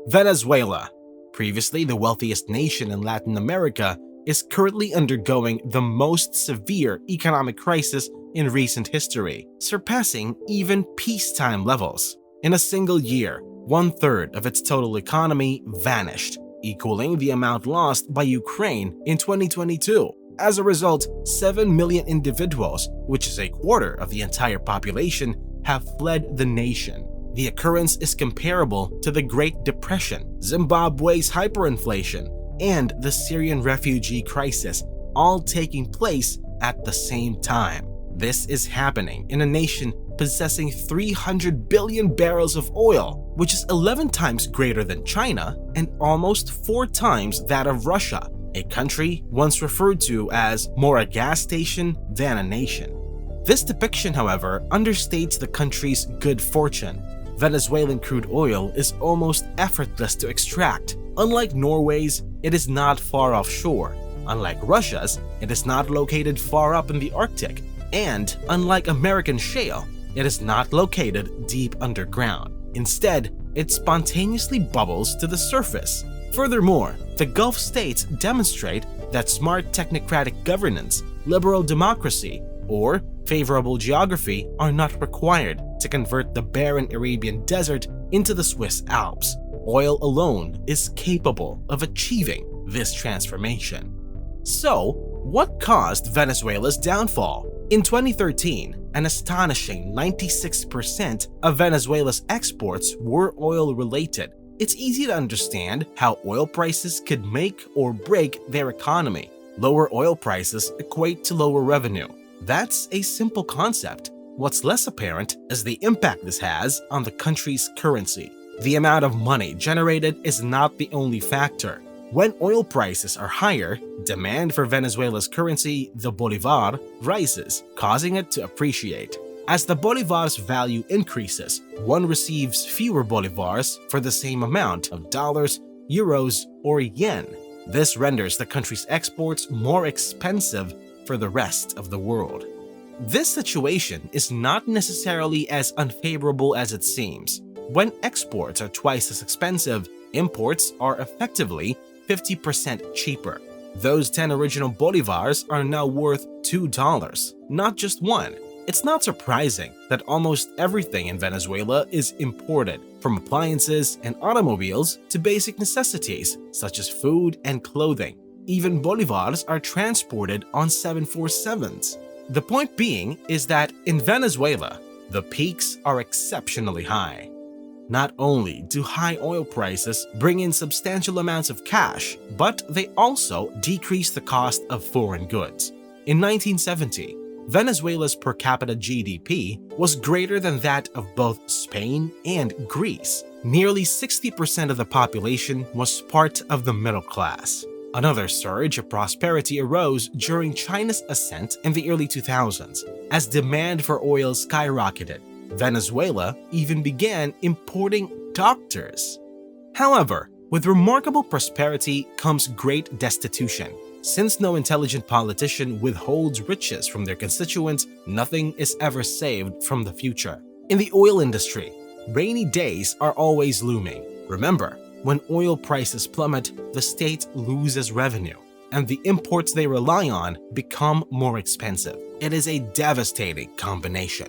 Venezuela, previously the wealthiest nation in Latin America, is currently undergoing the most severe economic crisis in recent history, surpassing even peacetime levels. In a single year, 1/3 of its total economy vanished, equaling the amount lost by Ukraine in 2022. As a result, 7 million individuals, which is a quarter of the entire population, have fled the nation. The occurrence is comparable to the Great Depression, Zimbabwe's hyperinflation, and the Syrian refugee crisis, all taking place at the same time. This is happening in a nation possessing 300 billion barrels of oil, which is 11 times greater than China and almost 4 times that of Russia, a country once referred to as more a gas station than a nation. This depiction, however, understates the country's good fortune. Venezuelan crude oil is almost effortless to extract. Unlike Norway's, it is not far offshore. Unlike Russia's, it is not located far up in the Arctic. And unlike American shale, it is not located deep underground. Instead, it spontaneously bubbles to the surface. Furthermore, the Gulf states demonstrate that smart technocratic governance, liberal democracy, or favorable geography are not required to convert the barren Arabian desert into the Swiss Alps. Oil alone is capable of achieving this transformation. So, what caused Venezuela's downfall? In 2013, an astonishing 96% of Venezuela's exports were oil-related. It's easy to understand how oil prices could make or break their economy. Lower oil prices equate to lower revenue. That's a simple concept. What's less apparent is the impact this has on the country's currency. The amount of money generated is not the only factor. When oil prices are higher, demand for Venezuela's currency, the bolivar, rises, causing it to appreciate. As the bolivar's value increases, one receives fewer bolivars for the same amount of dollars, euros, or yen. This renders the country's exports more expensive for the rest of the world. This situation is not necessarily as unfavorable as it seems. When exports are twice as expensive, imports are effectively 50% cheaper. Those 10 original bolivars are now worth $2, not just one. It's not surprising that almost everything in Venezuela is imported, from appliances and automobiles to basic necessities such as food and clothing. Even bolivars are transported on 747s. The point being is that in Venezuela, the peaks are exceptionally high. Not only do high oil prices bring in substantial amounts of cash, but they also decrease the cost of foreign goods. In 1970, Venezuela's per capita GDP was greater than that of both Spain and Greece. Nearly 60% of the population was part of the middle class. Another surge of prosperity arose during China's ascent in the early 2000s. As demand for oil skyrocketed, Venezuela even began importing doctors. However, with remarkable prosperity comes great destitution. Since no intelligent politician withholds riches from their constituents, nothing is ever saved from the future. In the oil industry, rainy days are always looming. Remember, when oil prices plummet, the state loses revenue, and the imports they rely on become more expensive. It is a devastating combination.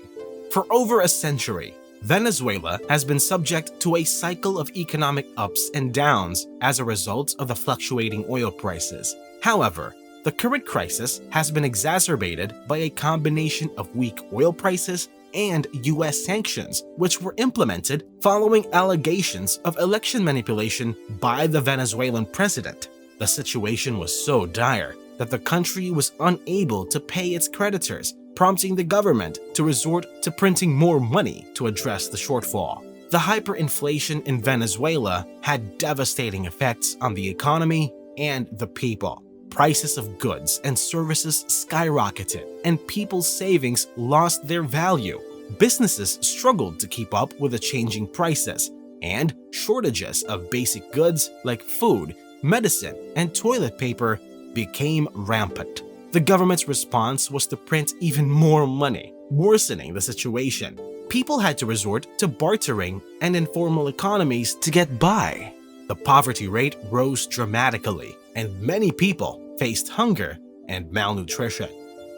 For over a century, Venezuela has been subject to a cycle of economic ups and downs as a result of the fluctuating oil prices. However, the current crisis has been exacerbated by a combination of weak oil prices and US sanctions, which were implemented following allegations of election manipulation by the Venezuelan president. The situation was so dire that the country was unable to pay its creditors, prompting the government to resort to printing more money to address the shortfall. The hyperinflation in Venezuela had devastating effects on the economy and the people. Prices of goods and services skyrocketed, and people's savings lost their value. Businesses struggled to keep up with the changing prices, and shortages of basic goods like food, medicine, and toilet paper became rampant. The government's response was to print even more money, worsening the situation. People had to resort to bartering and informal economies to get by. The poverty rate rose dramatically, and many people faced hunger and malnutrition.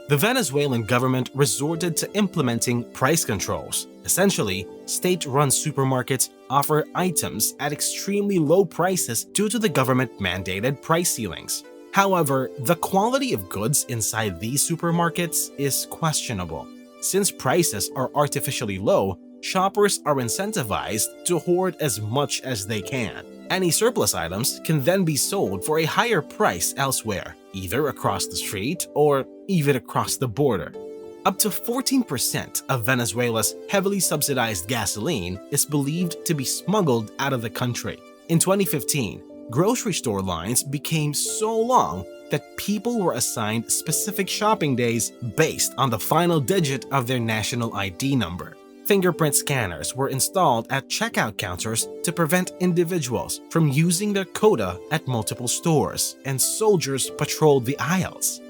The Venezuelan government resorted to implementing price controls. Essentially, state-run supermarkets offer items at extremely low prices due to the government-mandated price ceilings. However, the quality of goods inside these supermarkets is questionable. Since prices are artificially low, shoppers are incentivized to hoard as much as they can. Any surplus items can then be sold for a higher price elsewhere, either across the street or even across the border. Up to 14% of Venezuela's heavily subsidized gasoline is believed to be smuggled out of the country. In 2015, grocery store lines became so long that people were assigned specific shopping days based on the final digit of their national ID number. Fingerprint scanners were installed at checkout counters to prevent individuals from using their quota at multiple stores, and soldiers patrolled the aisles.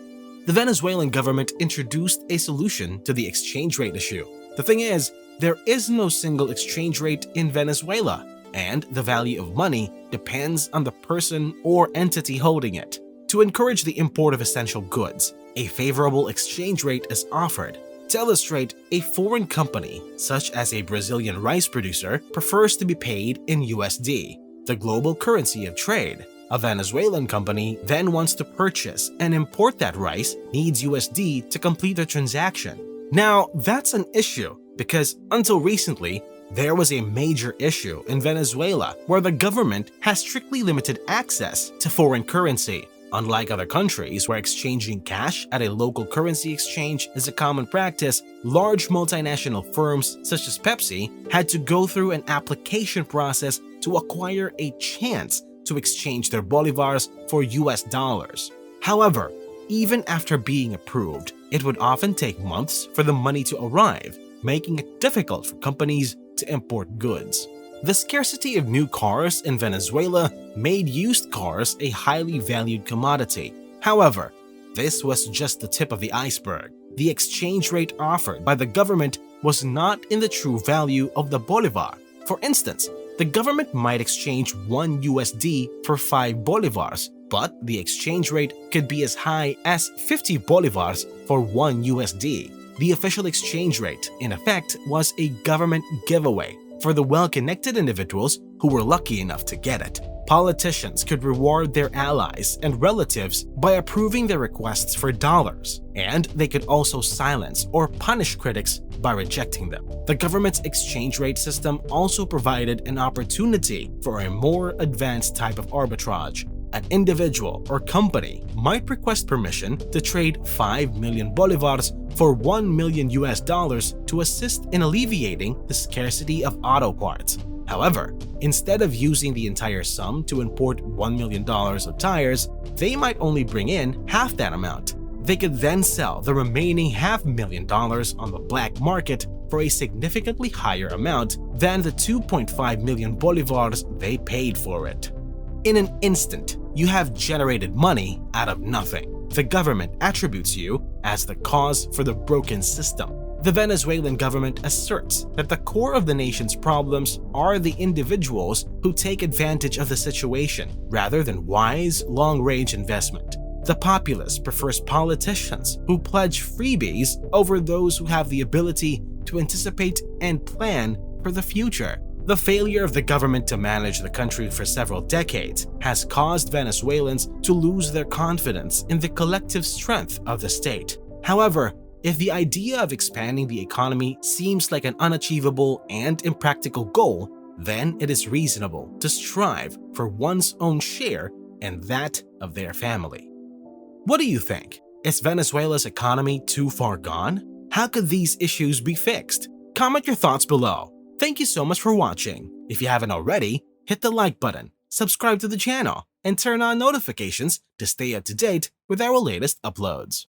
The Venezuelan government introduced a solution to the exchange rate issue. The thing is, there is no single exchange rate in Venezuela, and the value of money depends on the person or entity holding it. To encourage the import of essential goods, a favorable exchange rate is offered. To illustrate, a foreign company, such as a Brazilian rice producer, prefers to be paid in USD, the global currency of trade. A Venezuelan company then wants to purchase and import that rice, needs USD to complete the transaction. Now, that's an issue because until recently, there was a major issue in Venezuela where the government has strictly limited access to foreign currency. Unlike other countries where exchanging cash at a local currency exchange is a common practice, large multinational firms such as Pepsi had to go through an application process to acquire a chance to exchange their bolivars for US dollars. However, even after being approved, it would often take months for the money to arrive, making it difficult for companies to import goods. The scarcity of new cars in Venezuela made used cars a highly valued commodity. However, this was just the tip of the iceberg. The exchange rate offered by the government was not in the true value of the bolivar. For instance, the government might exchange 1 USD for 5 bolivars, but the exchange rate could be as high as 50 bolivars for 1 USD. The official exchange rate, in effect, was a government giveaway for the well-connected individuals who were lucky enough to get it. Politicians could reward their allies and relatives by approving their requests for dollars, and they could also silence or punish critics by rejecting them. The government's exchange rate system also provided an opportunity for a more advanced type of arbitrage. An individual or company might request permission to trade 5 million bolivars for 1 million US dollars to assist in alleviating the scarcity of auto parts. However, instead of using the entire sum to import $1 million of tires, they might only bring in half that amount. They could then sell the remaining $500,000 on the black market for a significantly higher amount than the 2.5 million bolivars they paid for it. In an instant, you have generated money out of nothing. The government attributes you as the cause for the broken system. The Venezuelan government asserts that the core of the nation's problems are the individuals who take advantage of the situation rather than wise, long-range investment. The populace prefers politicians who pledge freebies over those who have the ability to anticipate and plan for the future. The failure of the government to manage the country for several decades has caused Venezuelans to lose their confidence in the collective strength of the state. However, if the idea of expanding the economy seems like an unachievable and impractical goal, then it is reasonable to strive for one's own share and that of their family. What do you think? Is Venezuela's economy too far gone? How could these issues be fixed? Comment your thoughts below. Thank you so much for watching. If you haven't already, hit the like button, subscribe to the channel, and turn on notifications to stay up to date with our latest uploads.